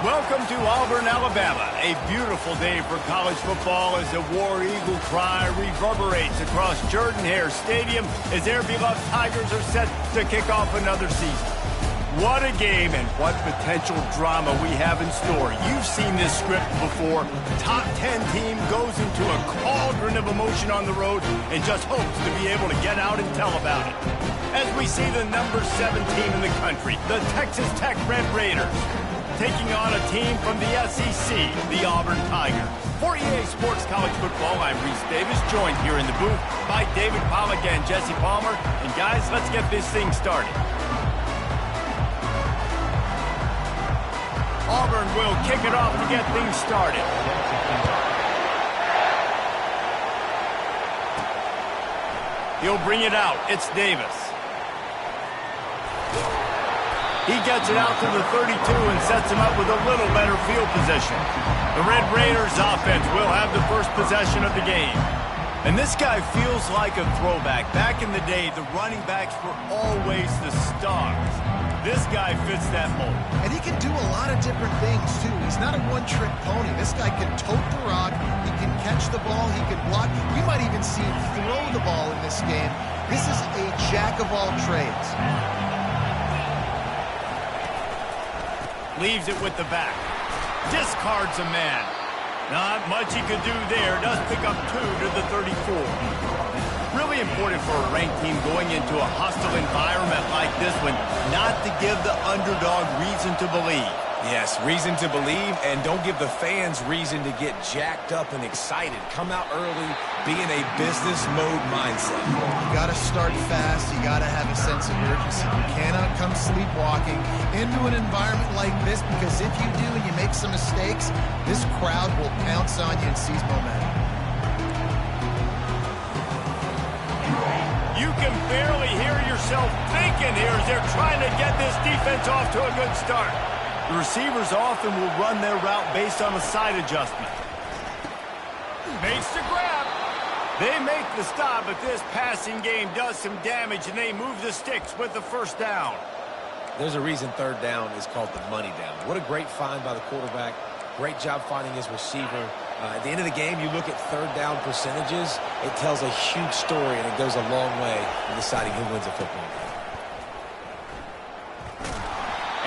Welcome to Auburn, Alabama. A beautiful day for college football as the War Eagle cry reverberates across Jordan-Hare Stadium as their beloved Tigers are set to kick off another season. What a game and what potential drama we have in store. You've seen this script before. Top 10 team goes into a cauldron of emotion on the road and just hopes to be able to get out and tell about it. As we see the number 7 team in the country, the Texas Tech Red Raiders, taking on a team from the SEC, the Auburn Tigers. For EA Sports College Football, I'm Reese Davis, joined here in the booth by David Pollack and Jesse Palmer. And guys, let's get this thing started. Auburn will kick it off to get things started. He'll bring it out. It's Davis. He gets it out to the 32 and sets him up with a little better field position. The Red Raiders offense will have the first possession of the game. And this guy feels like a throwback. Back in the day, the running backs were always the stars. This guy fits that mold. And he can do a lot of different things, too. He's not a one-trick pony. This guy can tote the rock. He can catch the ball. He can block. We might even see him throw the ball in this game. This is a jack of all trades. Leaves it with the back. Discards a man. Not much he could do there. Does pick up 2 to the 34. Really important for a ranked team going into a hostile environment like this one not to give the underdog reason to believe. Yes, reason to believe, and don't give the fans reason to get jacked up and excited. Come out early, be in a business mode mindset. You got to start fast. You got to have a sense of urgency. You cannot come sleepwalking into an environment like this, because if you do and you make some mistakes, this crowd will pounce on you and seize momentum. You can barely hear yourself thinking here as they're trying to get this defense off to a good start. The receivers often will run their route based on a side adjustment. Makes the grab. They make the stop, but this passing game does some damage, and they move the sticks with the first down. There's a reason third down is called the money down. What a great find by the quarterback. Great job finding his receiver. At the end of the game, you look at third down percentages. It tells a huge story, and it goes a long way in deciding who wins a football game.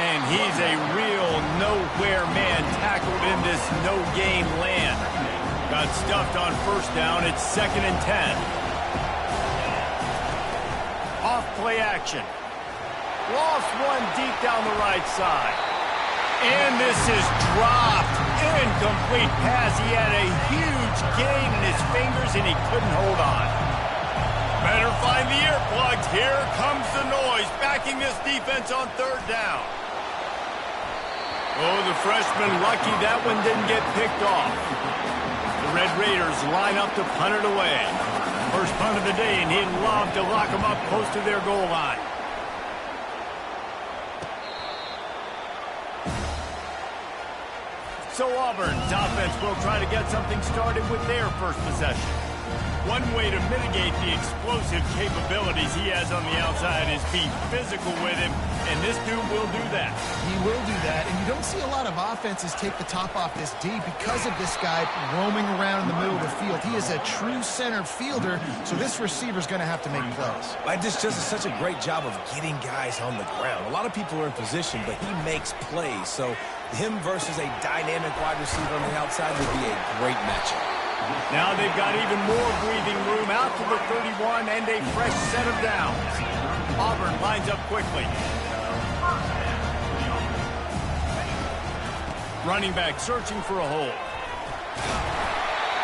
And he's a real nowhere man tackled in this no-game land. Got stuffed on first down. It's 2nd and 10. Off play action. Lost one deep down the right side. And this is dropped. Incomplete pass. He had a huge gain in his fingers, and he couldn't hold on. Better find the earplugs. Here comes the noise, backing this defense on third down. Oh, the freshman lucky that one didn't get picked off. The Red Raiders line up to punt it away. First punt of the day, and he'd love to lock them up close to their goal line. So Auburn's offense will try to get something started with their first possession. One way to mitigate the explosive capabilities he has on the outside is be physical with him, and this dude will do that. He will do that, and you don't see a lot of offenses take the top off this D because of this guy roaming around in the middle of the field. He is a true center fielder, so this receiver's going to have to make plays. This just is such a great job of getting guys on the ground. A lot of people are in position, but he makes plays, so him versus a dynamic wide receiver on the outside would be a great matchup. Now they've got even more breathing room out to the 31 and a fresh set of downs. Auburn lines up quickly. Running back searching for a hole.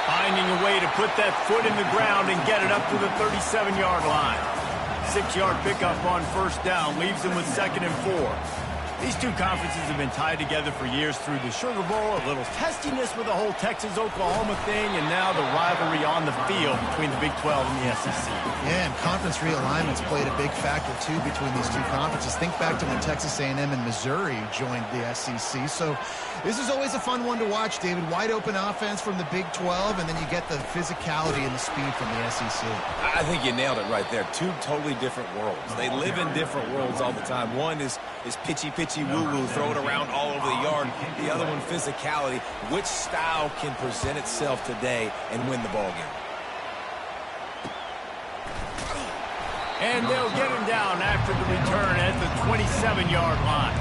Finding a way to put that foot in the ground and get it up to the 37-yard line. 6-yard pickup on first down leaves them with 2nd and 4. These two conferences have been tied together for years through the Sugar Bowl, a little testiness with the whole Texas-Oklahoma thing, and now the rivalry on the field between the Big 12 and the SEC. Yeah, and conference realignments played a big factor, too, between these two conferences. Think back to when Texas A&M and Missouri joined the SEC. So this is always a fun one to watch, David. Wide open offense from the Big 12, and then you get the physicality and the speed from the SEC. I think you nailed it right there. Two totally different worlds. They live in different worlds all the time. One is pitchy witchy woo-woo, throw it around all over the yard. The other one, physicality. Which style can present itself today and win the ball game? And they'll get him down after the return at the 27-yard line.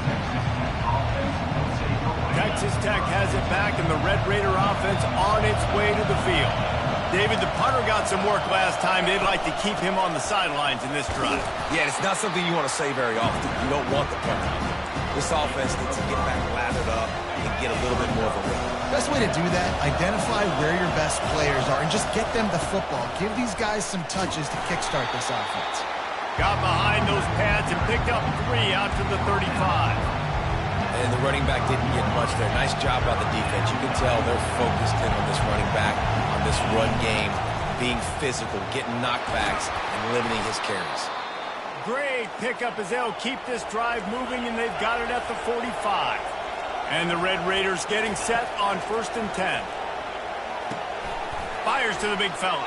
Texas Tech has it back, and the Red Raider offense on its way to the field. David, the punter got some work last time. They'd like to keep him on the sidelines in this drive. Yeah, it's not something you want to say very often. You don't want the punter. This offense needs to get back lathered up and get a little bit more of a rhythm. Best way to do that, identify where your best players are and just get them the football. Give these guys some touches to kickstart this offense. Got behind those pads and picked up 3 out to the 35. And the running back didn't get much there. Nice job by the defense. You can tell they're focused in on this running back, on this run game, being physical, getting knockbacks, and limiting his carries. Great pickup as they'll keep this drive moving, and they've got it at the 45. And the Red Raiders getting set on 1st and 10. Fires to the big fella.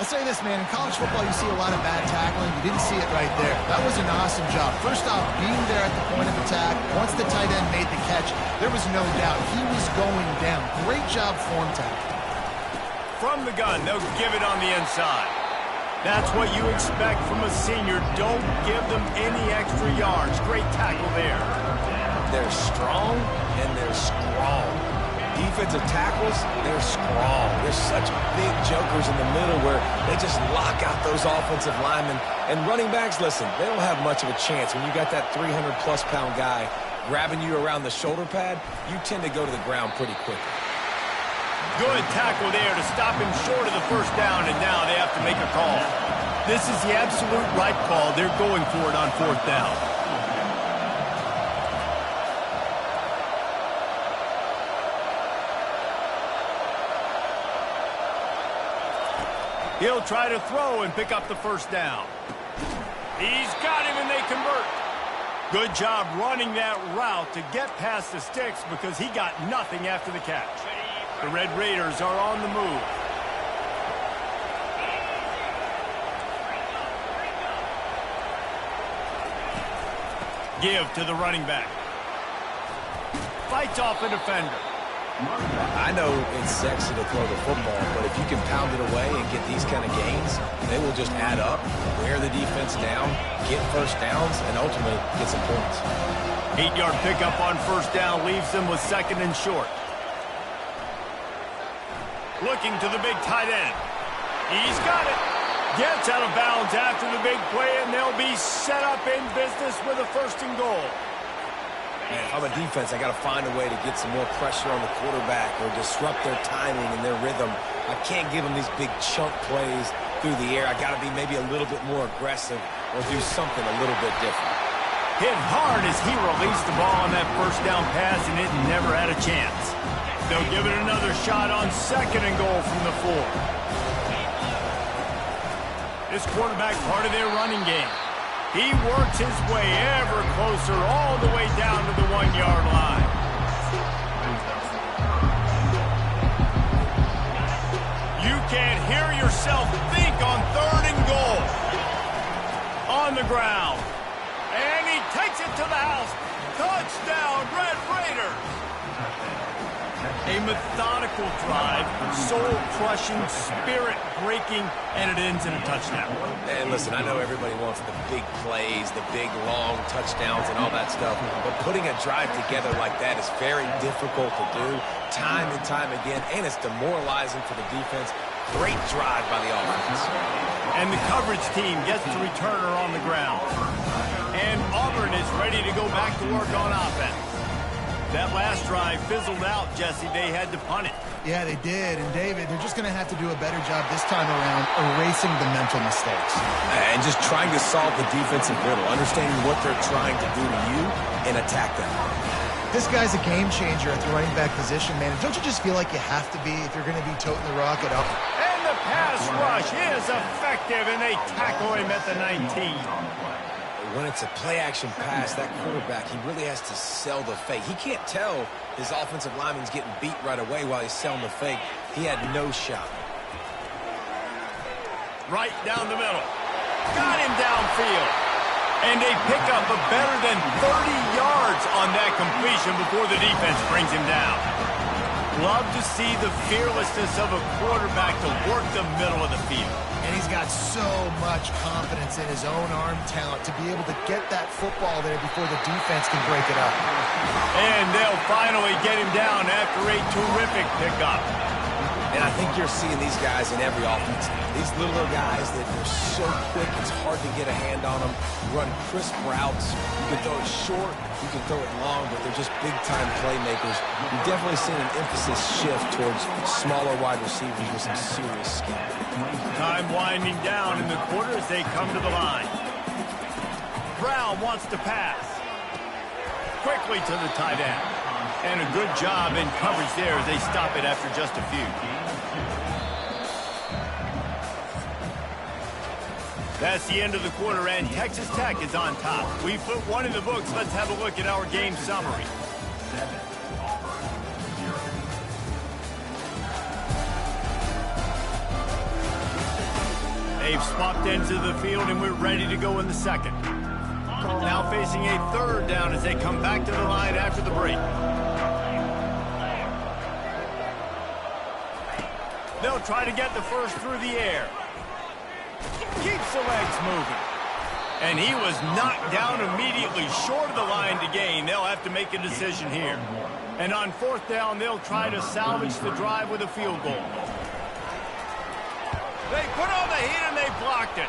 I'll say this, man. In college football, you see a lot of bad tackling. You didn't see it right there. That was an awesome job. First off, being there at the point of attack. Once the tight end made the catch, there was no doubt he was going down. Great job form tackling. From the gun, they'll give it on the inside. That's what you expect from a senior. Don't give them any extra yards. Great tackle there. They're strong and they're strong. Defensive tackles, they're strong. They're such big jokers in the middle where they just lock out those offensive linemen. And running backs, listen, they don't have much of a chance. When you got that 300-plus pound guy grabbing you around the shoulder pad, you tend to go to the ground pretty quickly. Good tackle there to stop him short of the first down, and now they have to make a call. This is the absolute right call. They're going for it on 4th down. He'll try to throw and pick up the first down. He's got him, and they convert. Good job running that route to get past the sticks because he got nothing after the catch. The Red Raiders are on the move. Give to the running back. Fights off a defender. I know it's sexy to throw the football, but if you can pound it away and get these kind of gains, they will just add up, wear the defense down, get first downs, and ultimately get some points. 8-yard pickup on 1st down leaves them with 2nd and short. Looking to the big tight end. He's got it. Gets out of bounds after the big play, and they'll be set up in business with a 1st and goal. Man, if I'm a defense, I got to find a way to get some more pressure on the quarterback or disrupt their timing and their rhythm. I can't give them these big chunk plays through the air. I got to be maybe a little bit more aggressive or do something a little bit different. Hit hard as he released the ball on that 1st down pass, and it never had a chance. They'll give it another shot on 2nd and goal from the 4. This quarterback part of their running game. He works his way ever closer all the way down to the 1-yard line. You can't hear yourself think on 3rd and goal. On the ground. And he takes it to the house. Touchdown, Red Raiders. A methodical drive, soul-crushing, spirit-breaking, and it ends in a touchdown. And listen, I know everybody wants the big plays, the big, long touchdowns and all that stuff, but putting a drive together like that is very difficult to do time and time again, and it's demoralizing for the defense. Great drive by the offense. And the coverage team gets the returner on the ground. And Auburn is ready to go back to work on offense. That last drive fizzled out, Jesse. They had to punt it. Yeah, they did. And, David, they're just going to have to do a better job this time around erasing the mental mistakes. And just trying to solve the defensive riddle, understanding what they're trying to do to you and attack them. This guy's a game changer at the running back position, man. Don't you just feel like you have to be if you're going to be toting the rock at up? And the pass rush is effective, and they tackle him at the 19. When it's a play-action pass, that quarterback, he really has to sell the fake. He can't tell his offensive lineman's getting beat right away while he's selling the fake. He had no shot. Right down the middle. Got him downfield. And they pick up a better than 30 yards on that completion before the defense brings him down. Love to see the fearlessness of a quarterback to work the middle of the field. And he's got so much confidence in his own arm talent to be able to get that football there before the defense can break it up. And they'll finally get him down after a terrific pickup. And I think you're seeing these guys in every offense. These littler guys that are so quick, it's hard to get a hand on them. Run crisp routes. You can throw it short, you can throw it long, but they're just big-time playmakers. You've definitely seen an emphasis shift towards smaller wide receivers with some serious skill. Time winding down in the quarter as they come to the line. Brown wants to pass. Quickly to the tight end. And a good job in coverage there as they stop it after just a few. That's the end of the quarter, and Texas Tech is on top. We've put one in the books. Let's have a look at our game summary. They've swapped ends of the field, and we're ready to go in the second. Now facing a third down as they come back to the line after the break. They'll try to get the first through the air. Keeps the legs moving. And he was knocked down immediately short of the line to gain. They'll have to make a decision here. And on fourth down, they'll try to salvage the drive with a field goal. They put on the heat and they blocked it.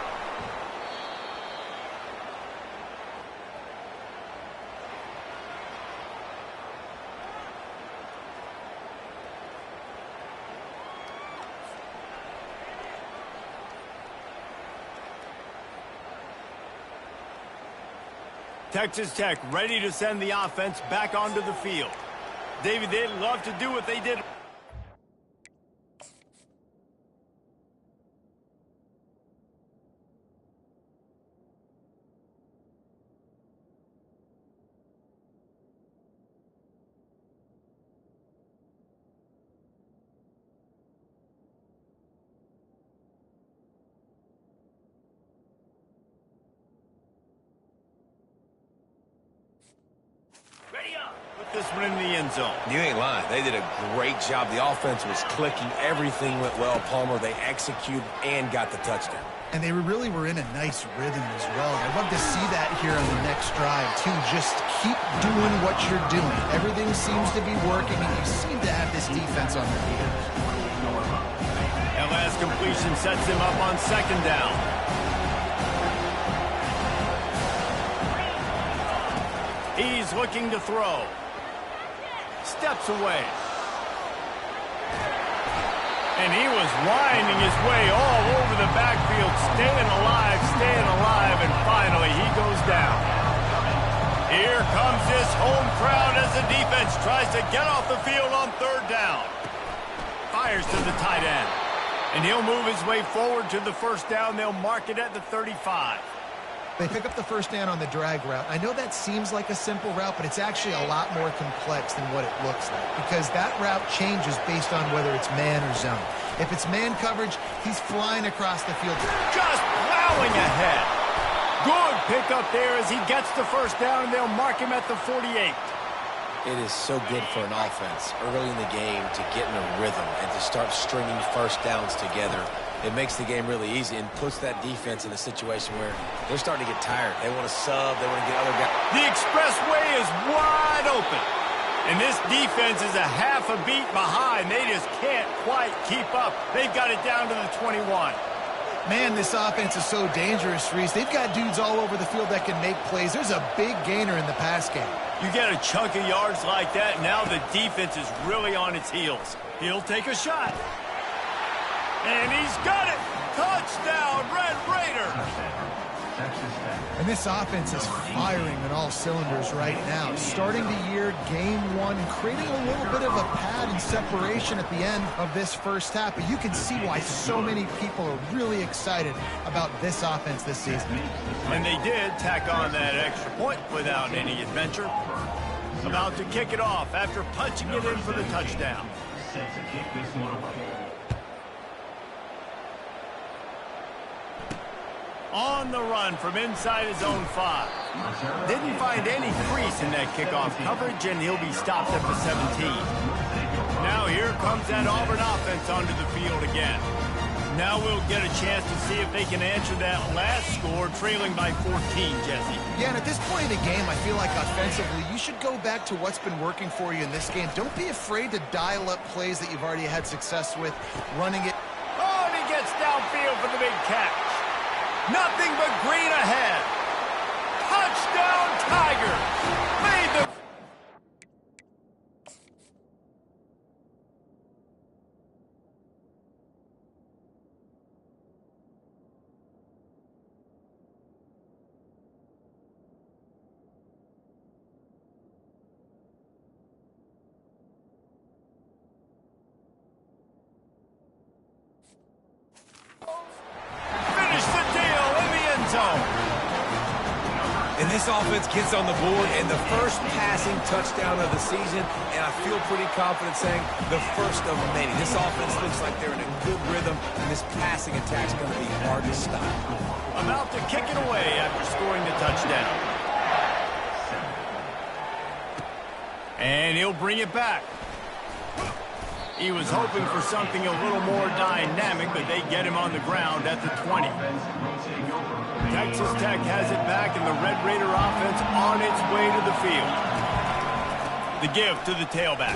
Texas Tech ready to send the offense back onto the field. David, they'd love to do what they did. Put this one in the end zone. You ain't lying. They did a great job. The offense was clicking. Everything went well, Palmer. They executed and got the touchdown. And they really were in a nice rhythm as well. I'd love to see that here on the next drive, too. Just keep doing what you're doing. Everything seems to be working, and you seem to have this defense on their heels. That last completion sets him up on second down. He's looking to throw. Steps away. And he was winding his way all over the backfield, staying alive, and finally he goes down. Here comes this home crowd as the defense tries to get off the field on third down. Fires to the tight end. And he'll move his way forward to the first down. They'll mark it at the 35. They pick up the first down on the drag route. I know that seems like a simple route, but it's actually a lot more complex than what it looks like because that route changes based on whether it's man or zone. If it's man coverage, he's flying across the field. Just plowing ahead. Good pickup there as he gets the first down, and they'll mark him at the 48. It is so good for an offense early in the game to get in a rhythm and to start stringing first downs together. It makes the game really easy and puts that defense in a situation where they're starting to get tired. They want to sub. They want to get other guys. The expressway is wide open. And this defense is a half a beat behind. They just can't quite keep up. They've got it down to the 21. Man, this offense is so dangerous, Reese. They've got dudes all over the field that can make plays. There's a big gainer in the pass game. You get a chunk of yards like that, now the defense is really on its heels. He'll take a shot. And he's got it. Touchdown, Red Raiders. And this offense is firing on all cylinders right now. Starting the year, game one, and creating a little bit of a pad and separation at the end of this first half. But you can see why so many people are really excited about this offense this season. And they did tack on that extra point without any adventure. About to kick it off after punching it in for the touchdown. Set to kick this one away. On the run from inside his own 5. Didn't find any crease in that kickoff coverage, and he'll be stopped at the 17. Now here comes that Auburn offense onto the field again. Now we'll get a chance to see if they can answer that last score, trailing by 14, Jesse. Yeah, and at this point in the game, I feel like offensively, you should go back to what's been working for you in this game. Don't be afraid to dial up plays that you've already had success with, running it. Oh, and he gets downfield for the big catch. Nothing but green ahead. Touchdown, Tigers. Made the... Finish the deal in the end zone. And this offense gets on the board and the first passing touchdown of the season, and I feel pretty confident saying the first of many. This offense looks like they're in a good rhythm, and this passing attack's going to be hard to stop. About to kick it away after scoring the touchdown. And he'll bring it back. He was hoping for something a little more dynamic, but they get him on the ground at the 20. Texas Tech has it back, and the Red Raider offense on its way to the field. The give to the tailback.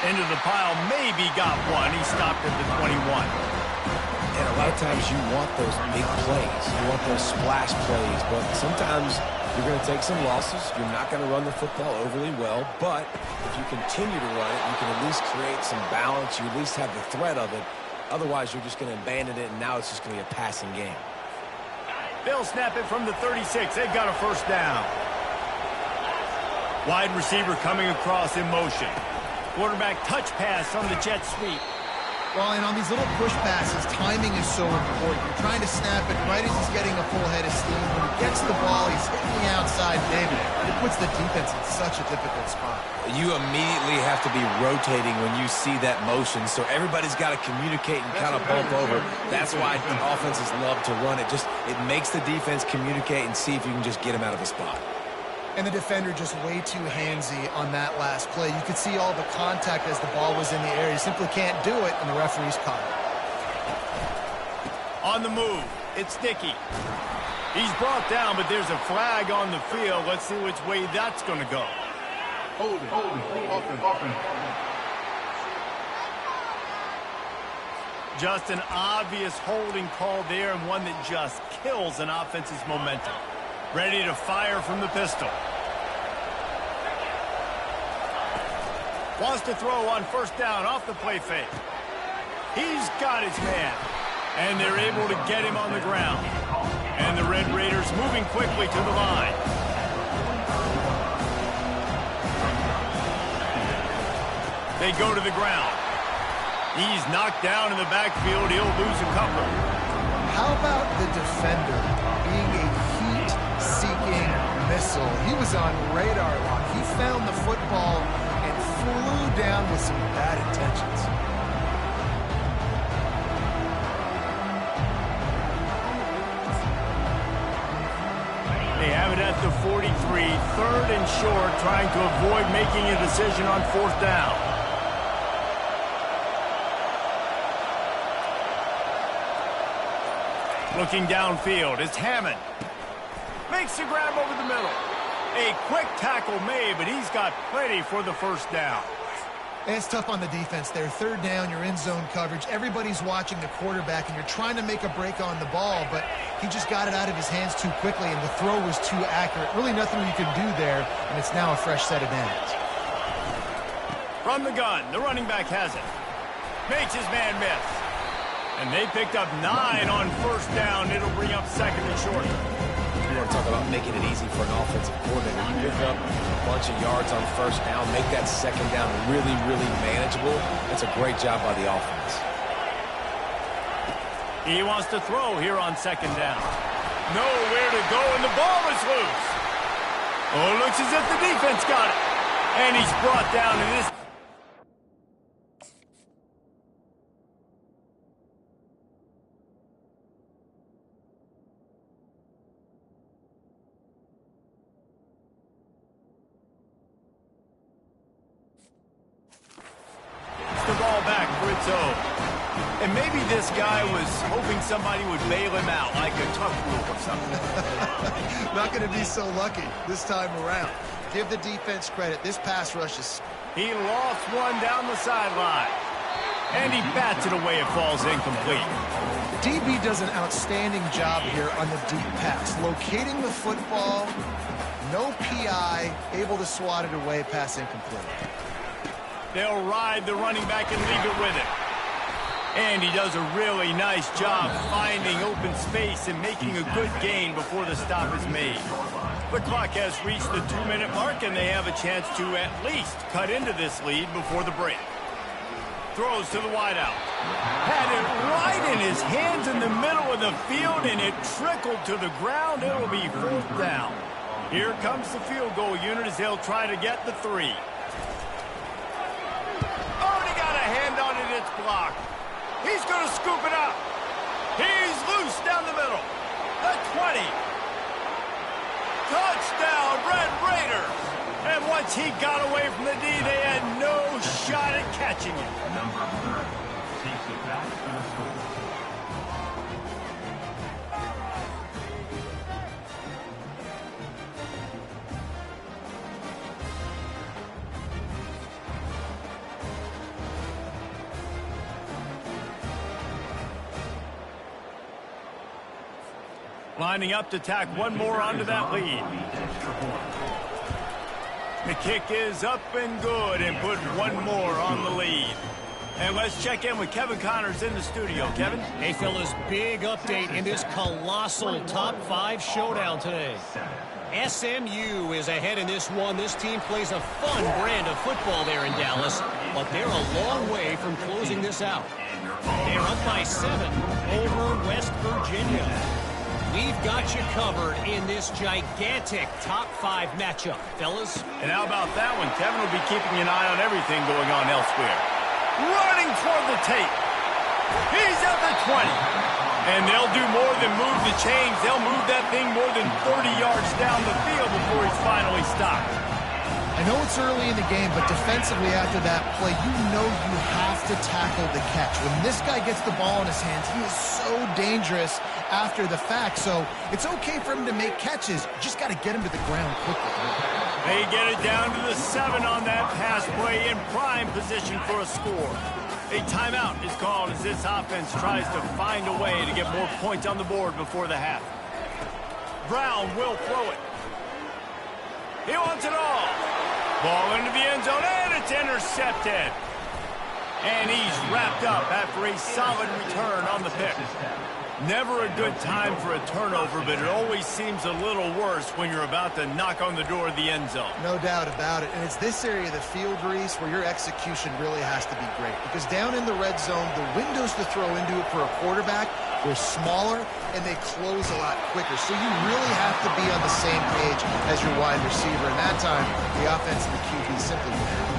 Into the pile, maybe got one. He stopped at the 21. And a lot of times you want those big plays. You want those splash plays, but sometimes you're going to take some losses. You're not going to run the football overly well, but if you continue to run it, you can at least create some balance. You at least have the threat of it. Otherwise, you're just going to abandon it, and now it's just going to be a passing game. They'll snap it from the 36. They've got a first down. Wide receiver coming across in motion. Quarterback touch pass on the jet sweep. Well, and on these little push passes, timing is so important. You're trying to snap it right as he's getting a full head of steam. When he gets the ball, he's hitting the outside, David. It puts the defense in such a difficult spot. You immediately have to be rotating when you see that motion, so everybody's got to communicate and kind of bump over. That's why the offenses love to run it. It makes the defense communicate and see if you can just get him out of a spot. And the defender just way too handsy on that last play. You could see all the contact as the ball was in the air. He simply can't do it, and the referee's caught it. On the move, it's Dickey. He's brought down, but there's a flag on the field. Let's see which way that's going to go. Hold it. Open. Just an obvious holding call there, and one that just kills an offense's momentum. Ready to fire from the pistol. Wants to throw on first down off the play fake. He's got his man. And they're able to get him on the ground. And the Red Raiders moving quickly to the line. They go to the ground. He's knocked down in the backfield. He'll lose a couple. How about the defender being a heat-seeking missile? He was on radar lock. He found the football and flew down with some bad intentions. They have it at the 43, third and short, trying to avoid making a decision on fourth down. Looking downfield, it's Hammond. Makes the grab over the middle. A quick tackle made, but he's got plenty for the first down. And it's tough on the defense there. Third down, you're in zone coverage. Everybody's watching the quarterback, and you're trying to make a break on the ball, but he just got it out of his hands too quickly, and the throw was too accurate. Really nothing you can do there, and it's now a fresh set of downs. From the gun, the running back has it. Makes his man miss. And they picked up 9 on first down. It'll bring up second and short. You want to talk about making it easy for an offensive coordinator. You pick up a bunch of yards on first down, make that second down really, really manageable. That's a great job by the offense. He wants to throw here on second down. Nowhere to go, and the ball is loose. Oh, it looks as if the defense got it. And he's brought down in this. so. And maybe this guy was hoping somebody would bail him out, like a tuck rule or something. Not going to be so lucky this time around. Give the defense credit. This pass rush is... He lost one down the sideline. And he bats it away. It falls incomplete. DB does an outstanding job here on the deep pass. Locating the football, no PI, able to swat it away, pass incomplete. They'll ride the running back and leave it with him. And he does a really nice job finding open space and making a good gain before the stop is made. The clock has reached the 2-minute mark, and they have a chance to at least cut into this lead before the break. Throws to the wideout. Had it right in his hands in the middle of the field, and it trickled to the ground. It'll be 4th down. Here comes the field goal unit as they'll try to get the 3. Oh, and he got a hand on it. It's blocked. He's going to scoop it up. He's loose down the middle. The 20. Touchdown, Red Raiders. And once he got away from the D, they had no shot at catching it. Number 30 takes it back for the score. Lining up to tack one more onto that lead. The kick is up and good and put one more on the lead. And let's check in with Kevin Connors in the studio. Kevin? Hey, fellas, big update in this colossal top 5 showdown today. SMU is ahead in this one. This team plays a fun brand of football there in Dallas, but they're a long way from closing this out. They're up by 7 over West Virginia. We've got you covered in this gigantic top 5 matchup, fellas. And how about that one? Kevin will be keeping an eye on everything going on elsewhere. Running toward the tape. He's at the 20. And they'll do more than move the chains. They'll move that thing more than 30 yards down the field before he's finally stopped. I know it's early in the game, but defensively after that play, you know you have to tackle the catch. When this guy gets the ball in his hands, he is so dangerous after the fact. So it's okay for him to make catches. You just got to get him to the ground quickly. They get it down to the 7 on that pass play in prime position for a score. A timeout is called as this offense tries to find a way to get more points on the board before the half. Brown will throw it. He wants it all. Ball into the end zone, and it's intercepted. And he's wrapped up after a solid return on the pick. Never a good time for a turnover, but it always seems a little worse when you're about to knock on the door of the end zone. No doubt about it. And it's this area of the field, Reese, where your execution really has to be great. Because down in the red zone, the windows to throw into it for a quarterback, they're smaller, and they close a lot quicker. So you really have to be on the same page as your wide receiver. And that time, the offense and the QB simply won't happen.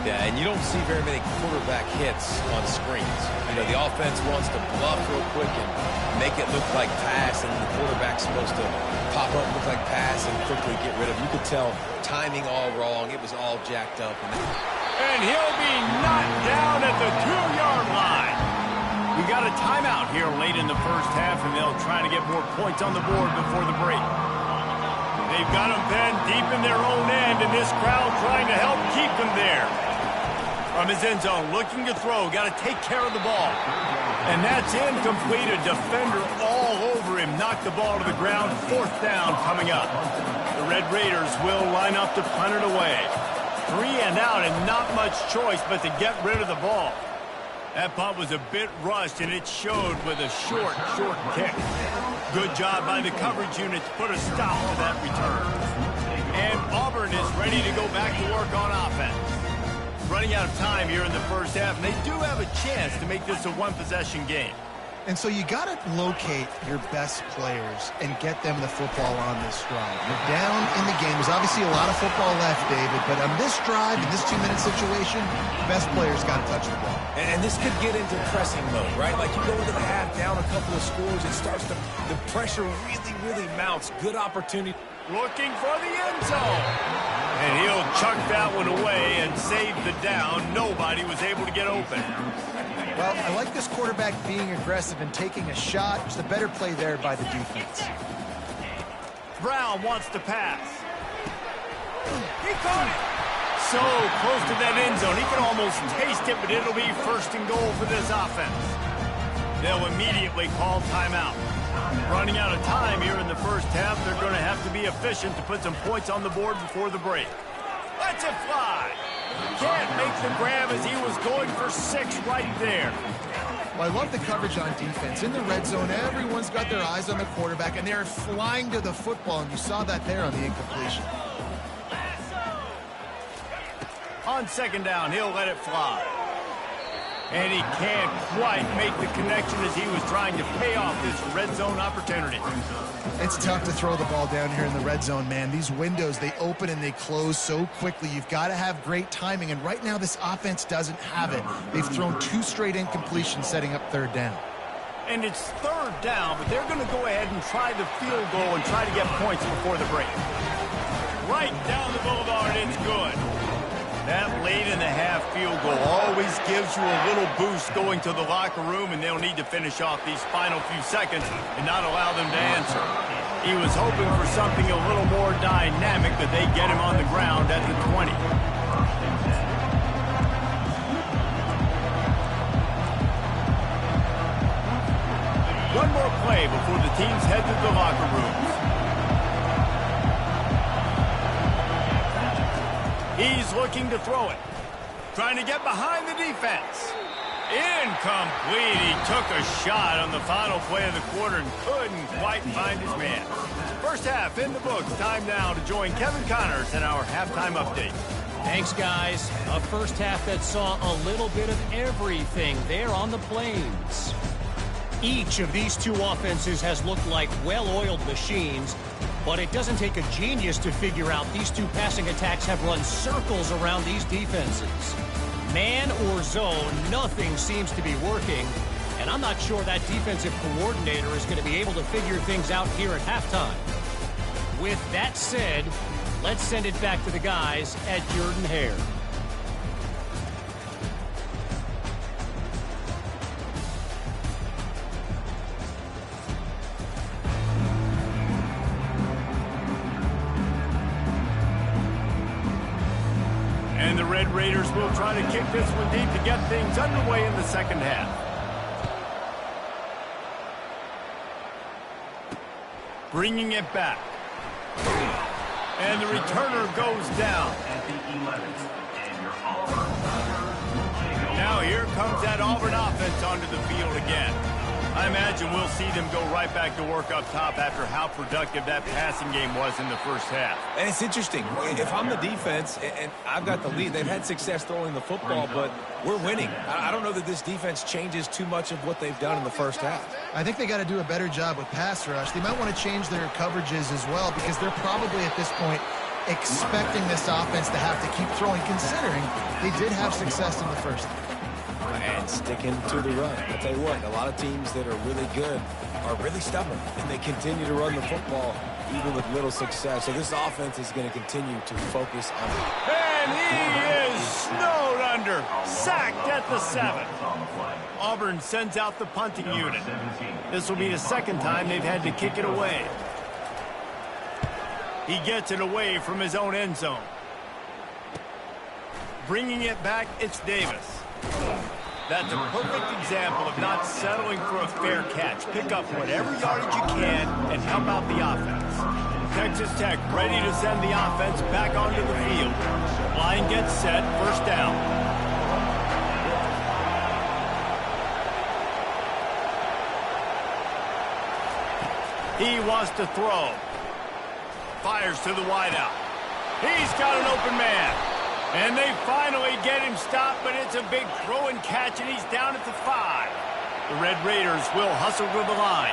Yeah, and you don't see very many quarterback hits on screens. You know, the offense wants to bluff real quick and make it look like pass, and the quarterback's supposed to pop up, look like pass, and quickly get rid of it. You could tell timing all wrong. It was all jacked up. And he'll be knocked down at the 2-yard line. We got a timeout here late in the first half, and they'll try to get more points on the board before the break. They've got them pinned deep in their own end, and this crowd trying to help keep them there. From his end zone, looking to throw, got to take care of the ball. And that's incomplete. A defender all over him, knocked the ball to the ground. 4th down coming up. The Red Raiders will line up to punt it away. 3 and out, and not much choice but to get rid of the ball. That punt was a bit rushed, and it showed with a short kick. Good job by the coverage unit to put a stop to that return. And Auburn is ready to go back to work on offense. Running out of time here in the first half, and they do have a chance to make this a one-possession game. And so you got to locate your best players and get them the football on this drive. You're down in the game. There's obviously a lot of football left, David, but on this drive, in this 2-minute situation, best players got to touch the ball. And this could get into pressing mode, right? Like you go into the half, down a couple of scores, it starts to, the pressure really mounts. Good opportunity. Looking for the end zone. And he'll chuck that one away and save the down. Nobody was able to get open. Well, I like this quarterback being aggressive and taking a shot. Just a better play there by the defense. Brown wants to pass. He caught it. So close to that end zone. He can almost taste it, but it'll be first and goal for this offense. They'll immediately call timeout. Running out of time here in the first half. They're going to have to be efficient to put some points on the board before the break. Let's it fly. Can't make the grab as he was going for 6 right there. Well, I love the coverage on defense. In the red zone, everyone's got their eyes on the quarterback, and they're flying to the football, and you saw that there on the incompletion. On second down, he'll let it fly. And he can't quite make the connection as he was trying to pay off this red zone opportunity. It's tough to throw the ball down here in the red zone, man. These windows, they open and they close so quickly. You've got to have great timing, and right now this offense doesn't have it. They've thrown 2 straight incompletions setting up third down. And it's third down, but they're going to go ahead and try the field goal and try to get points before the break. Right down the boulevard, it's good. That late-in-the-half field goal always gives you a little boost going to the locker room, and they'll need to finish off these final few seconds and not allow them to answer. He was hoping for something a little more dynamic, that they get him on the ground at the 20. One more play before the teams head to the locker rooms. He's looking to throw it. Trying to get behind the defense. Incomplete. He took a shot on the final play of the quarter and couldn't quite find his man. First half in the books. Time now to join Kevin Connors in our halftime update. Thanks, guys. A first half that saw a little bit of everything there on the Plains. Each of these 2 offenses has looked like well-oiled machines, but it doesn't take a genius to figure out these 2 passing attacks have run circles around these defenses. Man or zone, nothing seems to be working, and I'm not sure that defensive coordinator is going to be able to figure things out here at halftime. With that said, let's send it back to the guys at Jordan-Hare. And the Red Raiders will try to kick this one deep to get things underway in the second half. Bringing it back. And the returner goes down. Now here comes that Auburn offense onto the field again. I imagine we'll see them go right back to work up top after how productive that passing game was in the first half. And it's interesting. If I'm the defense and I've got the lead, they've had success throwing the football, but we're winning. I don't know that this defense changes too much of what they've done in the first half. I think they got to do a better job with pass rush. They might want to change their coverages as well, because they're probably at this point expecting this offense to have to keep throwing, considering they did have success in the first half. And sticking to the run. I'll tell you what, a lot of teams that are really good are really stubborn, and they continue to run the football even with little success. So this offense is going to continue to focus on it. And he is snowed under, sacked at the 7. Auburn sends out the punting unit. This will be the second time they've had to kick it away. He gets it away from his own end zone. Bringing it back, it's Davis. That's a perfect example of not settling for a fair catch. Pick up whatever yardage you can and help out the offense. Texas Tech ready to send the offense back onto the field. Line gets set, first down. He wants to throw. Fires to the wideout. He's got an open man. And they finally get him stopped, but it's a big throw and catch, and he's down at the 5. The Red Raiders will hustle to the line.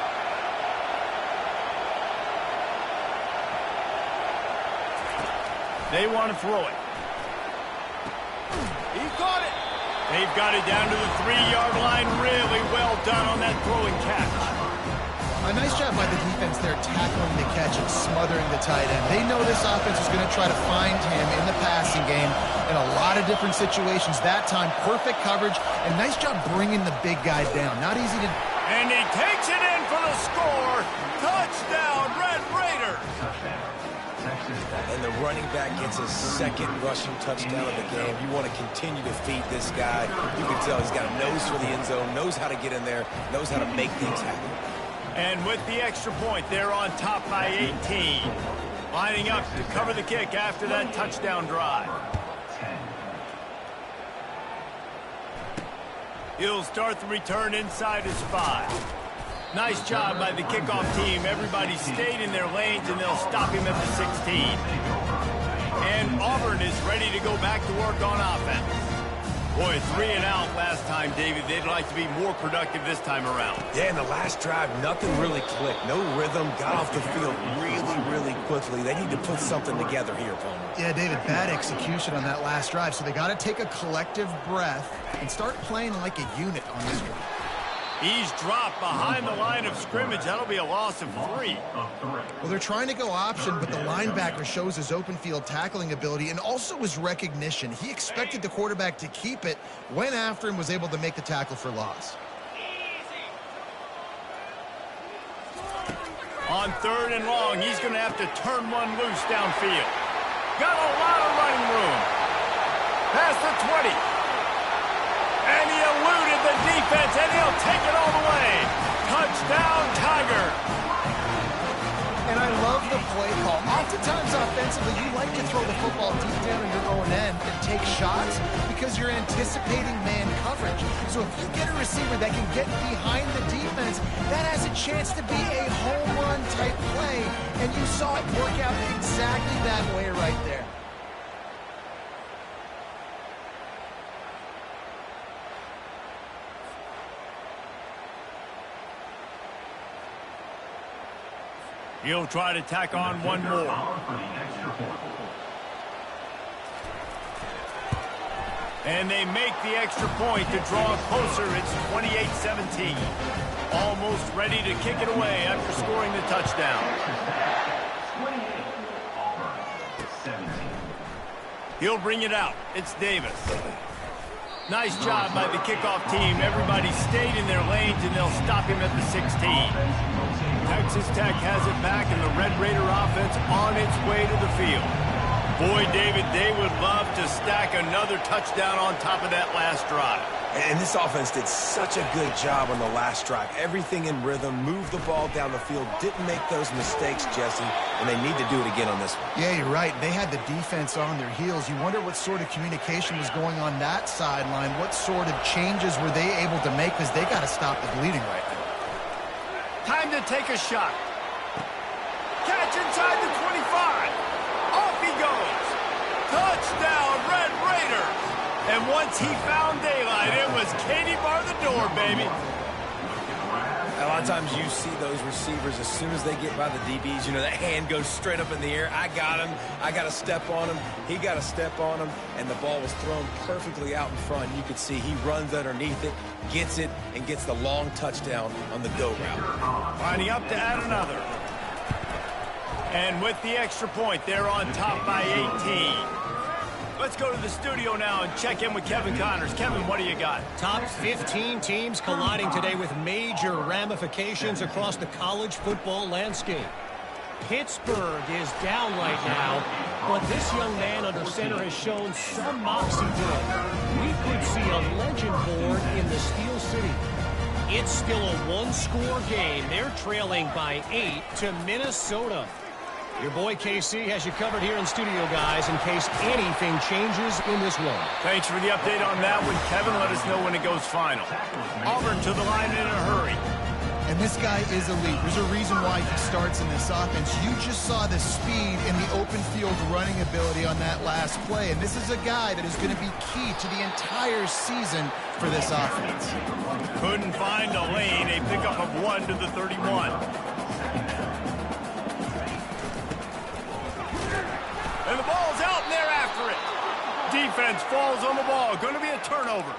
They want to throw it. He caught it. They've got it down to the 3-yard line. Really well done on that throw and catch. A nice job by the defense there, tackling the catch and smothering the tight end. They know this offense is going to try to find him in the passing game in a lot of different situations. That time, perfect coverage, and nice job bringing the big guy down. Not easy to... And he takes it in for the score. Touchdown, Red Raiders. And the running back gets his second rushing touchdown of the game. You want to continue to feed this guy. You can tell he's got a nose for the end zone, knows how to get in there, knows how to make things happen. And with the extra point, they're on top by 18. Lining up to cover the kick after that touchdown drive. He'll start the return inside his 5. Nice job by the kickoff team. Everybody stayed in their lanes, and they'll stop him at the 16. And Auburn is ready to go back to work on offense. Boy, 3 and out last time, David. They'd like to be more productive this time around. Yeah, in the last drive, nothing really clicked. No rhythm, got off the field really quickly. They need to put something together here, Palmer. Yeah, David, bad execution on that last drive, so they got to take a collective breath and start playing like a unit on this one. He's dropped behind the line of scrimmage. That'll be a loss of 3. Well, they're trying to go option, but the linebacker shows his open field tackling ability and also his recognition. He expected the quarterback to keep it, went after him, was able to make the tackle for loss. On 3rd and long, he's going to have to turn one loose downfield. Got a lot of running room. Past the 20. And he eluded the defense, and he'll take it all the way. Touchdown, Tiger. And I love the play call. Oftentimes offensively, you like to throw the football deep down in your own end and take shots because you're anticipating man coverage. So if you get a receiver that can get behind the defense, that has a chance to be a home run type play. And you saw it work out exactly that way right there. He'll try to tack on one more. And they make the extra point to draw closer. It's 28-17. Almost ready to kick it away after scoring the touchdown. He'll bring it out. It's Davis. Nice job by the kickoff team. Everybody stayed in their lanes, and they'll stop him at the 16. Texas Tech has it back, and the Red Raider offense on its way to the field. Boy, David, they would love to stack another touchdown on top of that last drive. And this offense did such a good job on the last drive. Everything in rhythm, moved the ball down the field, didn't make those mistakes, Jesse, and they need to do it again on this one. Yeah, you're right. They had the defense on their heels. You wonder what sort of communication was going on that sideline. What sort of changes were they able to make, because they got to stop the bleeding right now. Time to take a shot. Catch inside the 25. Off he goes. Touchdown, Red Raiders. And once he found daylight, it was Katie bar the door, baby. A lot of times you see those receivers, as soon as they get by the DBs, you know, that hand goes straight up in the air. I got him. I got to step on him. He got to step on him. And the ball was thrown perfectly out in front. You could see he runs underneath it, gets it, and gets the long touchdown on the go route. Lining up to add another. And with the extra point, they're on top by 18. Let's go to the studio now and check in with Kevin Connors. Kevin, what do you got? Top 15 teams colliding today with major ramifications across the college football landscape. Pittsburgh is down right now, but this young man under center has shown some moxie to him. We could see a legend born in the Steel City. It's still a one-score game. They're trailing by 8 to Minnesota. Your boy KC has you covered here in studio, guys, in case anything changes in this one. Thanks for the update on that one, Kevin. Let us know when it goes final. Auburn to the line in a hurry. And this guy is elite. There's a reason why he starts in this offense. You just saw the speed and the open field running ability on that last play. And this is a guy that is going to be key to the entire season for this offense. Couldn't find a lane. A pickup of 1 to the 31. And the ball's out, and they're after it. Defense falls on the ball. Going to be a turnover.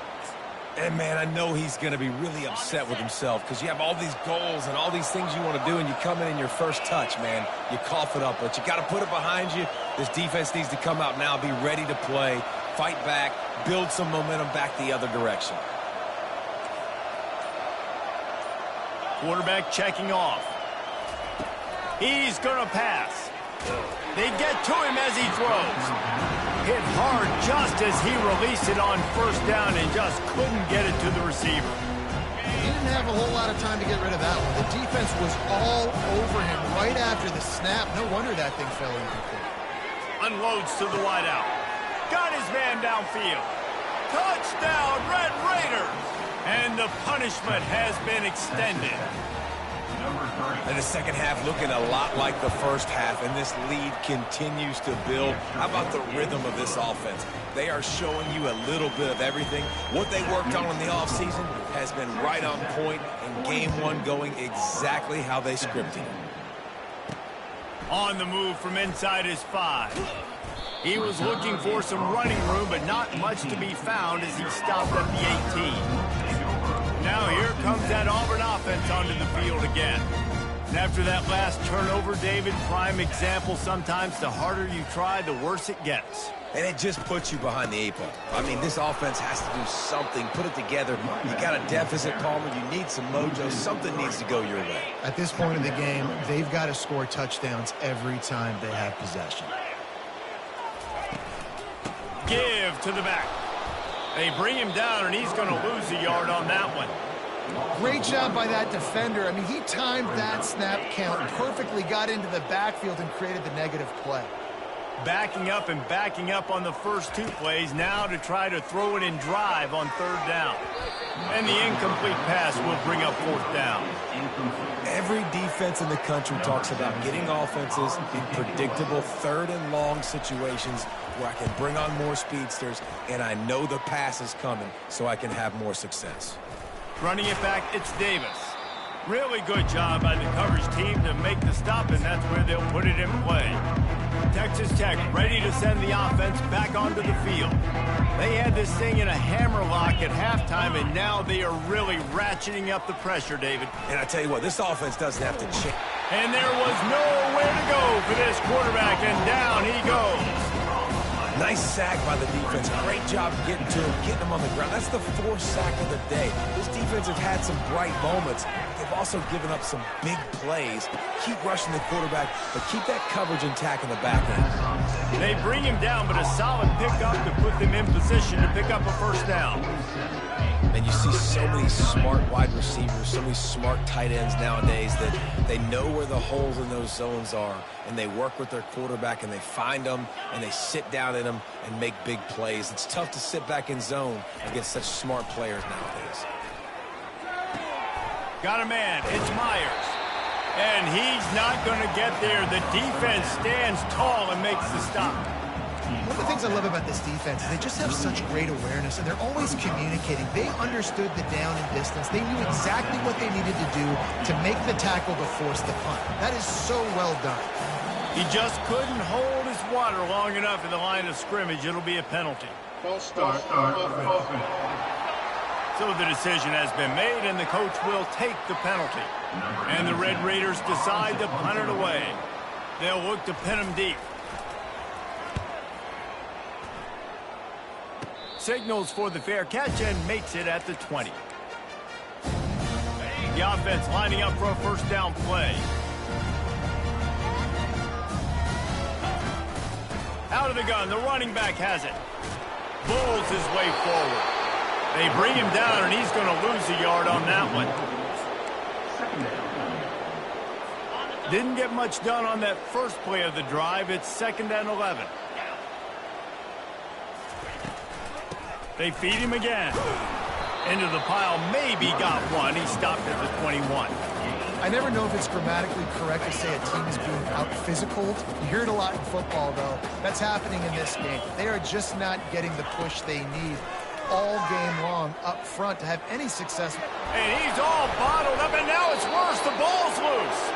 And, man, I know he's going to be really upset with himself because you have all these goals and all these things you want to do, and you come in your first touch, man. You cough it up, but you got to put it behind you. This defense needs to come out now, be ready to play, fight back, build some momentum back the other direction. Quarterback checking off. He's going to pass. They get to him as he throws. Hit hard just as he released it on first down and just couldn't get it to the receiver. He didn't have a whole lot of time to get rid of that one. The defense was all over him right after the snap. No wonder that thing fell incomplete. Unloads to the wideout. Got his man downfield. Touchdown, Red Raiders! And the punishment has been extended. And the second half looking a lot like the first half, and this lead continues to build. How about the rhythm of this offense? They are showing you a little bit of everything. What they worked on in the offseason has been right on point, and game one going exactly how they scripted it. On the move from inside his 5. He was looking for some running room, but not much to be found as he stopped at the 18. Now here comes that Auburn offense onto the field again. And after that last turnover, David, prime example, sometimes the harder you try, the worse it gets. And it just puts you behind the 8 ball. I mean, this offense has to do something, put it together. You got a deficit, Palmer. You need some mojo. Something needs to go your way. At this point of the game, they've got to score touchdowns every time they have possession. Give to the back. They bring him down, and he's going to lose a yard on that one. Great job by that defender. I mean, he timed that snap count perfectly, got into the backfield and created the negative play. Backing up and backing up on the first 2 plays, now to try to throw it in drive on 3rd down. And the incomplete pass will bring up 4th down. Every defense in the country talks about getting offenses in predictable 3rd and long situations where I can bring on more speedsters and I know the pass is coming so I can have more success. Running it back, it's Davis. Really good job by the coverage team to make the stop, and that's where they'll put it in play. Texas Tech ready to send the offense back onto the field. They had this thing in a hammerlock at halftime, and now they are really ratcheting up the pressure, David. And I tell you what, this offense doesn't have to change. And there was nowhere to go for this quarterback, and down he goes. Nice sack by the defense. Great job getting to him, getting him on the ground. That's the 4th sack of the day. This defense have had some bright moments. They've also given up some big plays. Keep rushing the quarterback, but keep that coverage intact in the back end. They bring him down, but a solid pickup to put them in position to pick up a 1st down. And you see so many smart wide receivers, so many smart tight ends nowadays that they know where the holes in those zones are, and they work with their quarterback, and they find them, and they sit down in them and make big plays. It's tough to sit back in zone against such smart players nowadays. Got a man. It's Myers. And he's not going to get there. The defense stands tall and makes the stop. One of the things I love about this defense is they just have such great awareness, and they're always communicating. They understood the down and distance. They knew exactly what they needed to do to make the tackle to force the punt. That is so well done. He just couldn't hold his water long enough in the line of scrimmage. It'll be a penalty. False start offense. So the decision has been made, and the coach will take the penalty. And the Red Raiders decide to punt it away. They'll look to pin him deep. Signals for the fair catch and makes it at the 20. The offense lining up for a 1st down play. Out of the gun, the running back has it. Bulls his way forward. They bring him down, and he's going to lose a yard on that one. Didn't get much done on that first play of the drive. It's 2nd and 11. They feed him again. Into the pile, maybe got one. He stopped at the 21. I never know if it's grammatically correct to say a team is being out-physicaled. You hear it a lot in football, though. That's happening in this game. They are just not getting the push they need all game long up front to have any success. And he's all bottled up, and now it's worse. The ball's loose.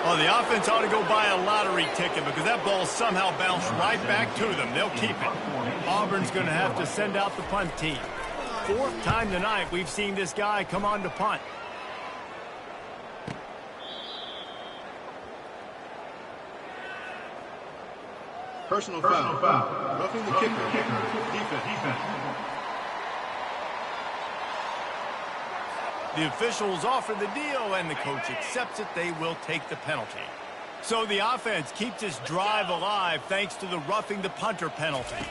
Well, the offense ought to go buy a lottery ticket because that ball somehow bounced right back to them. They'll keep it. Auburn's going to have to send out the punt team. fourth time tonight we've seen this guy come on to punt. Personal foul. Roughing the kicker. Defense. The officials offer the deal, and the coach accepts it. They will take the penalty. So the offense keeps this drive alive thanks to the roughing the punter penalty.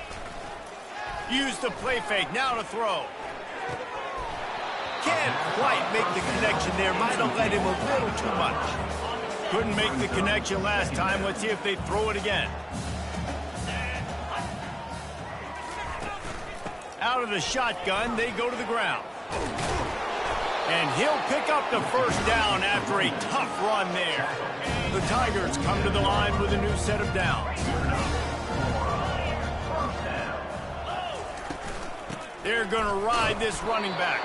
Use the play fake, now to throw. Can't quite make the connection there. Might have let him a little too much. Couldn't make the connection last time. Let's see if they throw it again. Out of the shotgun, they go to the ground. And he'll pick up the first down after a tough run there. The Tigers come to the line with a new set of downs. They're going to ride this running back.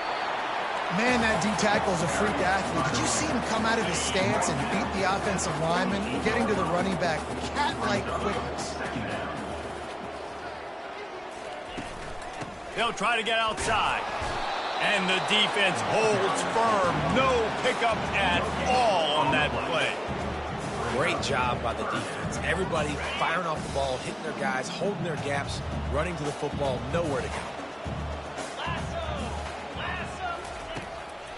Man, that D-tackle is a freak athlete. Did you see him come out of his stance and beat the offensive lineman, getting to the running back with cat-like quickness? They'll try to get outside. And the defense holds firm. No pickup at all on that play. Great job by the defense. Everybody firing off the ball, hitting their guys, holding their gaps, running to the football, nowhere to go.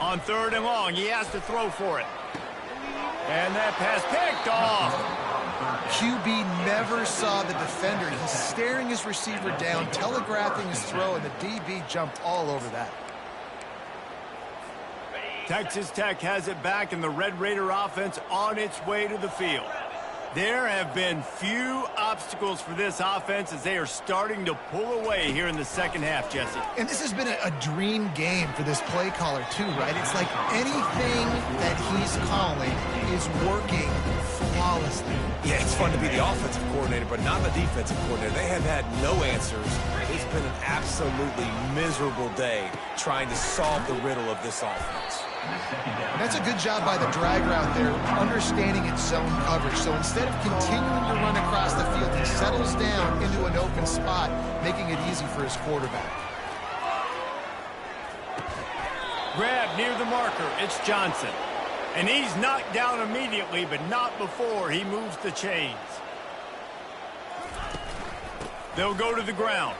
On 3rd and long, he has to throw for it. And that pass picked off. QB never saw the defender. He's staring his receiver down, telegraphing his throw, and the DB jumped all over that. Texas Tech has it back, and the Red Raider offense on its way to the field. There have been few obstacles for this offense as they are starting to pull away here in the second half, Jesse. And this has been a dream game for this play caller, too, right? It's like anything that he's calling is working flawlessly. Yeah, it's fun to be the offensive coordinator, but not the defensive coordinator. They have had no answers. It's been an absolutely miserable day trying to solve the riddle of this offense. That's a good job by the drag route there, understanding its zone coverage. So instead of continuing to run across the field, he settles down into an open spot, making it easy for his quarterback. Grab near the marker. It's Johnson. And he's knocked down immediately, but not before he moves the chains. They'll go to the ground.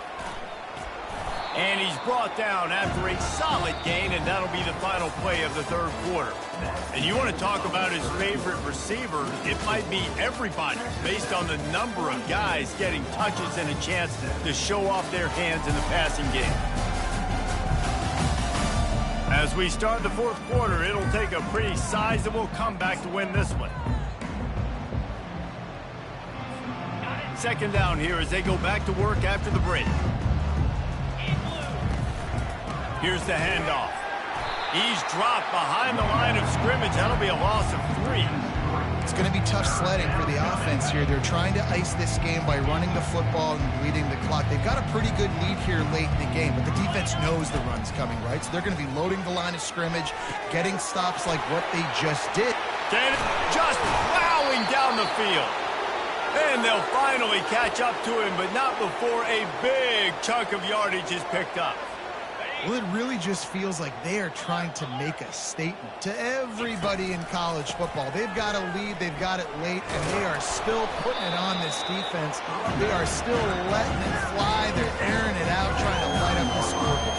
And he's brought down after a solid gain, and that'll be the final play of the third quarter. And you want to talk about his favorite receiver, it might be everybody based on the number of guys getting touches and a chance to show off their hands in the passing game. As we start the fourth quarter, it'll take a pretty sizable comeback to win this one. Second down here as they go back to work after the break. Here's the handoff. He's dropped behind the line of scrimmage. That'll be a loss of 3. It's going to be tough sledding for the offense here. They're trying to ice this game by running the football and bleeding the clock. They've got a pretty good lead here late in the game, but the defense knows the run's coming, right? So they're going to be loading the line of scrimmage, getting stops like what they just did. Just plowing down the field. And they'll finally catch up to him, but not before a big chunk of yardage is picked up. Well, it really just feels like they are trying to make a statement to everybody in college football. They've got a lead, they've got it late, and they are still putting it on this defense. They are still letting it fly. They're airing it out, trying to light up the scoreboard.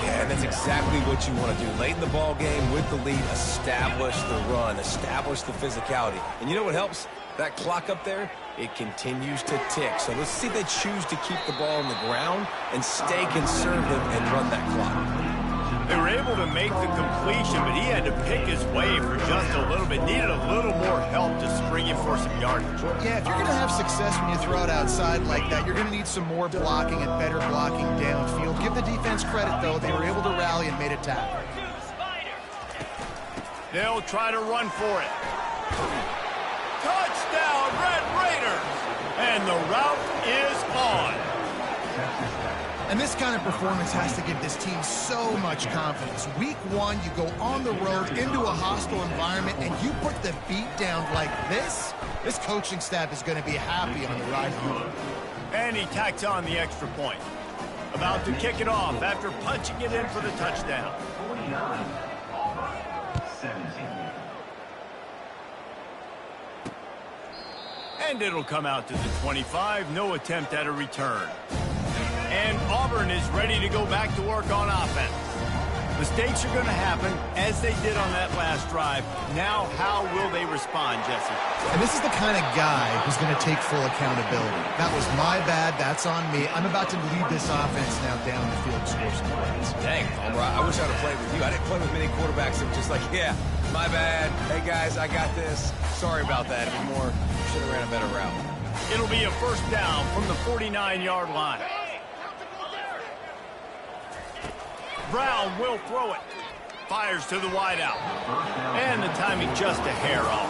Yeah, and that's exactly what you want to do. Late in the ball game with the lead, establish the run, establish the physicality. And you know what helps? That clock up there, it continues to tick. So let's see if they choose to keep the ball on the ground and stay conservative and run that clock. They were able to make the completion, but he had to pick his way for just a little bit. Needed a little more help to spring him for some yardage. Yeah, if you're going to have success when you throw it outside like that, you're going to need some more blocking and better blocking downfield. Give the defense credit, though. They were able to rally and made a tackle. They'll try to run for it. Touchdown, Red Raiders! And the route is on. And this kind of performance has to give this team so much confidence. Week 1, you go on the road into a hostile environment, and you put the beat down like this. This coaching staff is going to be happy on the ride home. And he tacks on the extra point. About to kick it off after punching it in for the touchdown. And it'll come out to the 25. No attempt at a return. And Auburn is ready to go back to work on offense. Mistakes are going to happen as they did on that last drive. Now, how will they respond, Jesse? And this is the kind of guy who's going to take full accountability. That was my bad. That's on me. I'm about to lead this offense now down the field and score some points. Dang, Palmer, I wish I'd have played with you. I didn't play with many quarterbacks that were just like, yeah, my bad. Hey, guys, I got this. Sorry about that. Anymore. Should have ran a better route. It'll be a first down from the 49-yard line. Brown will throw it. Fires to the wideout. And the timing just a hair off.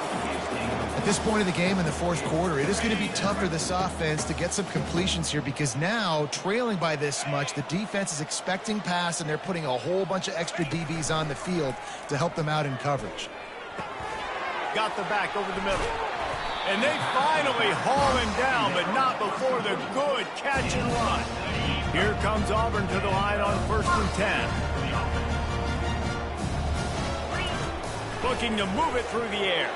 At this point in the game in the fourth quarter, it is going to be tough for this offense to get some completions here because now, trailing by this much, the defense is expecting pass, and they're putting a whole bunch of extra DBs on the field to help them out in coverage. Got the back over the middle. And they finally haul him down, but not before the good catch and run. Here comes Auburn to the line on 1st and 10. Looking to move it through the air.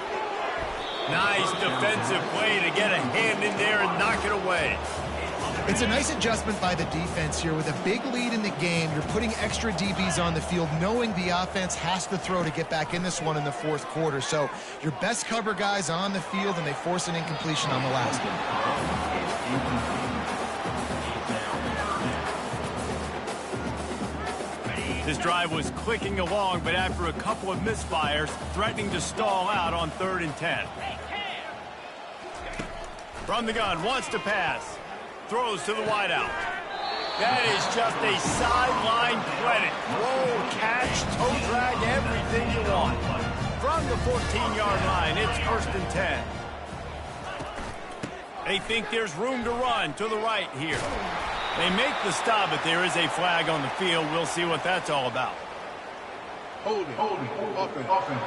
Nice defensive play to get a hand in there and knock it away. It's a nice adjustment by the defense here. With a big lead in the game, you're putting extra DBs on the field, knowing the offense has to throw to get back in this one in the fourth quarter. So your best cover guys on the field, and they force an incompletion on the last one. This drive was clicking along, but after a couple of misfires, threatening to stall out on 3rd and 10. From the gun, wants to pass. Throws to the wideout. That is just a sideline credit. Roll, catch, toe drag, everything you want. From the 14-yard line, it's 1st and 10. They think there's room to run to the right here. They make the stop, but there is a flag on the field. We'll see what that's all about. Holding, offense.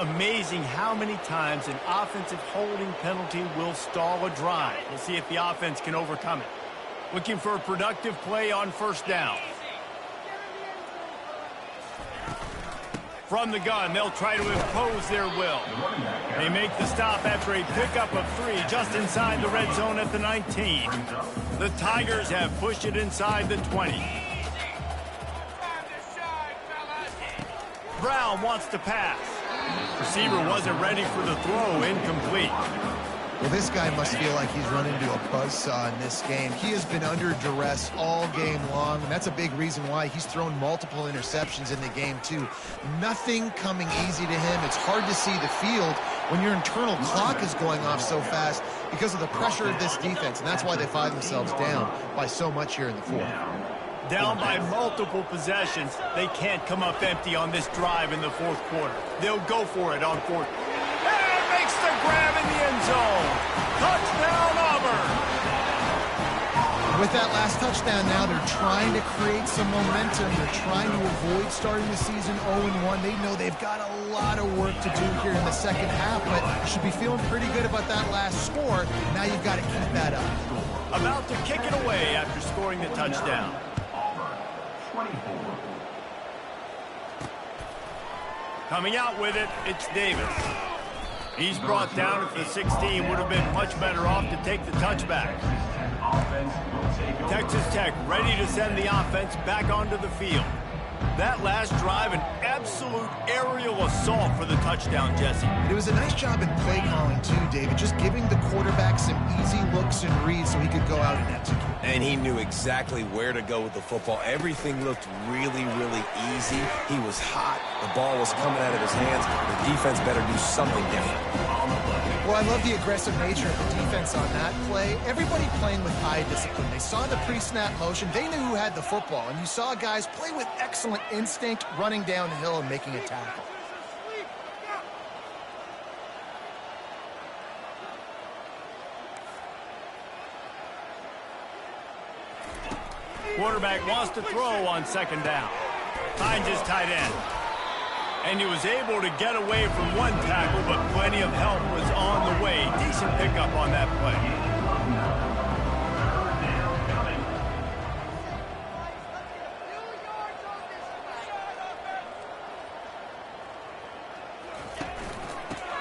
Amazing how many times an offensive holding penalty will stall a drive. We'll see if the offense can overcome it. Looking for a productive play on 1st down. From the gun, they'll try to impose their will. They make the stop after a pickup of 3 just inside the red zone at the 19. The Tigers have pushed it inside the 20. Brown wants to pass. Receiver wasn't ready for the throw, incomplete. Well, this guy must feel like he's run into a buzzsaw in this game. He has been under duress all game long, and that's a big reason why he's thrown multiple interceptions in the game, too. Nothing coming easy to him. It's hard to see the field when your internal clock is going off so fast because of the pressure of this defense, and that's why they find themselves down by so much here in the fourth. Down by multiple possessions, they can't come up empty on this drive in the fourth quarter. They'll go for it on 4th. And makes the grab in the end zone. Touchdown, Auburn. With that last touchdown now, they're trying to create some momentum. They're trying to avoid starting the season 0-1. They know they've got a lot of work to do here in the second half, but you should be feeling pretty good about that last score. Now you've got to keep that up. About to kick it away after scoring the touchdown. Coming out with it, it's Davis. He's brought down at the 16. Would have been much better off to take the touchback. Texas Tech ready to send the offense back onto the field. That last drive, an absolute aerial assault for the touchdown, Jesse. It was a nice job in play calling, too, David, just giving the quarterback some easy looks and reads so he could go out and execute. And he knew exactly where to go with the football. Everything looked really, really easy. He was hot. The ball was coming out of his hands. The defense better do something different. Well, I love the aggressive nature of the defense on that play. Everybody playing with eye discipline. They saw the pre-snap motion. They knew who had the football. And you saw guys play with excellent instinct, running downhill and making a tackle. Quarterback wants to throw on 2nd down. Finds his tight end. And he was able to get away from one tackle, but plenty of help was on the way. Decent pickup on that play.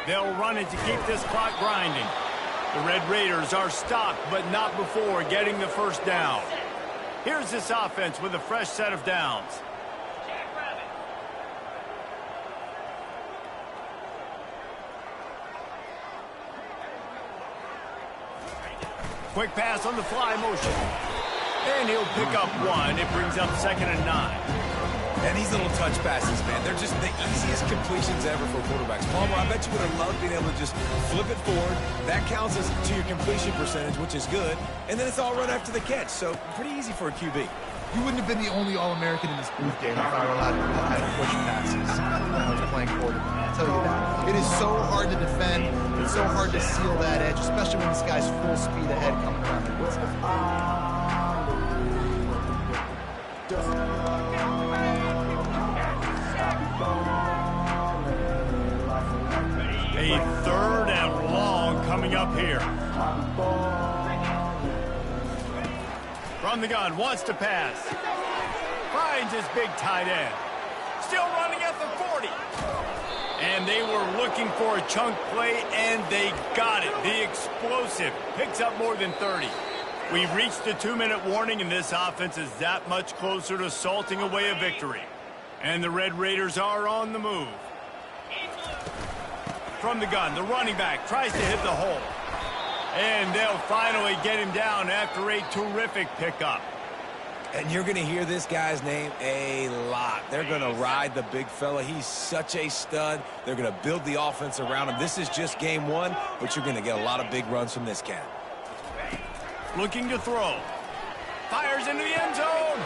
They'll run it to keep this clock grinding. The Red Raiders are stopped, but not before getting the first down. Here's this offense with a fresh set of downs. Quick pass on the fly motion. And he'll pick up one. It brings up 2nd and 9. And these little touch passes, man, they're just the easiest completions ever for quarterbacks. Palmer, I bet you would have loved being able to just flip it forward. That counts as to your completion percentage, which is good. And then it's all run after the catch, so pretty easy for a QB. You wouldn't have been the only All-American in this booth game if I were allowed to know how to push passes when I was playing quarterback. I'll tell you that. It is so hard to defend. It's so hard to seal that edge, especially when this guy's full speed ahead coming around the outside. A 3rd and long coming up here. From the gun, wants to pass. Finds his big tight end. Still running at the 40. And they were looking for a chunk play, and they got it. The explosive picks up more than 30. We've reached the 2-minute warning, and this offense is that much closer to salting away a victory. And the Red Raiders are on the move. From the gun, the running back tries to hit the hole. And they'll finally get him down after a terrific pickup. And you're going to hear this guy's name a lot. They're going to ride the big fella. He's such a stud. They're going to build the offense around him. This is just game 1, but you're going to get a lot of big runs from this cat. Looking to throw. Fires into the end zone.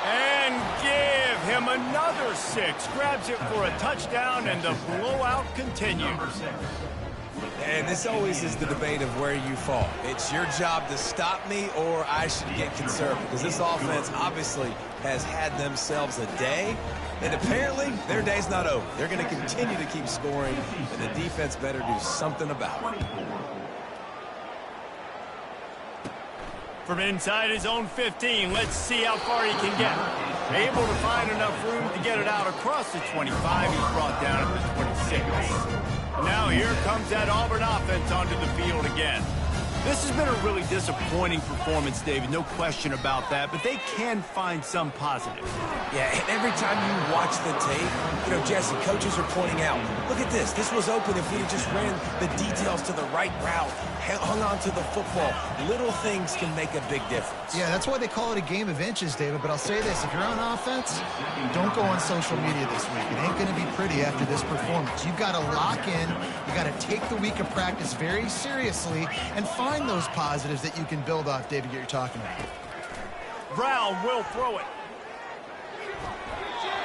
And give him another 6. Grabs it for a touchdown, and the blowout continues. And this always is the debate of where you fall. It's your job to stop me, or I should get conservative. Because this offense obviously has had themselves a day. And apparently, their day's not over. They're going to continue to keep scoring, and the defense better do something about it. From inside his own 15, let's see how far he can get. Able to find enough room to get it out across the 25. He's brought down at the 26. Now here comes that Auburn offense onto the field again. This has been a really disappointing performance, David. No question about that, but they can find some positives. Yeah, and every time you watch the tape, Jesse, coaches are pointing out, look at this. This was open if we just ran the details to the right route, hung on to the football. Little things can make a big difference. Yeah, that's why they call it a game of inches, David. But I'll say this, if you're on offense, don't go on social media this week. It ain't going to be pretty after this performance. You've got to lock in. You got to take the week of practice very seriously and find those positives that you can build off, David, you're talking about. Brown will throw it.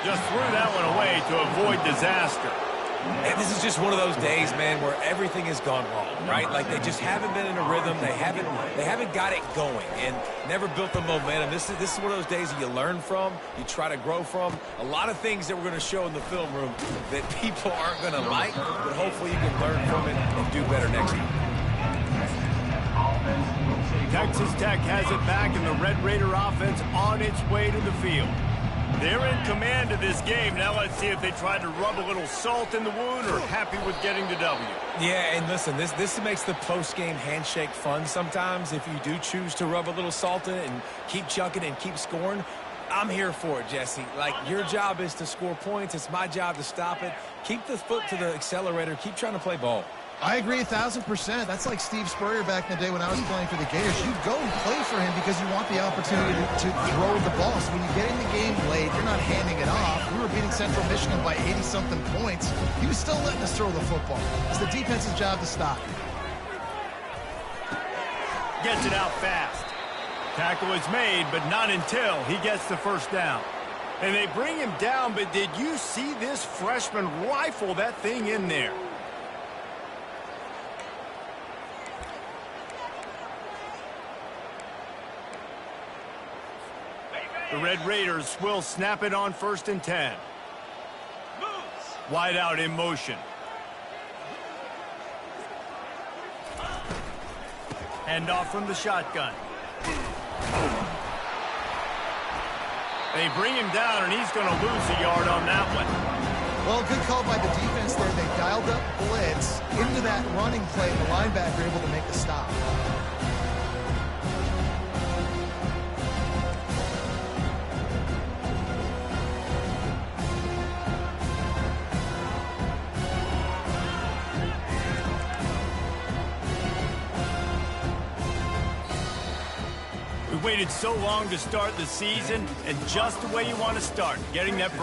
Just threw that one away to avoid disaster. And this is just one of those days, man, where everything has gone wrong, right? Like they just haven't been in a rhythm. They haven't got it going and never built the momentum. This is one of those days that you learn from, you try to grow from. A lot of things that we're going to show in the film room that people aren't going to like, but hopefully you can learn from it and do better next time. Texas Tech has it back, and the Red Raider offense on its way to the field. They're in command of this game. Now let's see if they try to rub a little salt in the wound or happy with getting the W. Yeah, and listen, this makes the post-game handshake fun sometimes. If you do choose to rub a little salt in it and keep chucking and keep scoring, I'm here for it, Jesse. Like, your job is to score points. It's my job to stop it. Keep the foot to the accelerator. Keep trying to play ball. I agree 1,000%. That's like Steve Spurrier back in the day when I was playing for the Gators. You go and play for him because you want the opportunity to throw the ball. So when you get in the game late, you're not handing it off. We were beating Central Michigan by 80-something points. He was still letting us throw the football. It's the defense's job to stop. Gets it out fast. Tackle is made, but not until he gets the first down. And they bring him down, but did you see this freshman rifle that thing in there? The Red Raiders will snap it on 1st and 10. Wide out in motion. Hand off from the shotgun. They bring him down, and he's going to lose a yard on that one. Well, good call by the defense there. They dialed up blitz into that running play, and the linebacker able to make the stop. We waited so long to start the season, and just the way you want to start, getting that first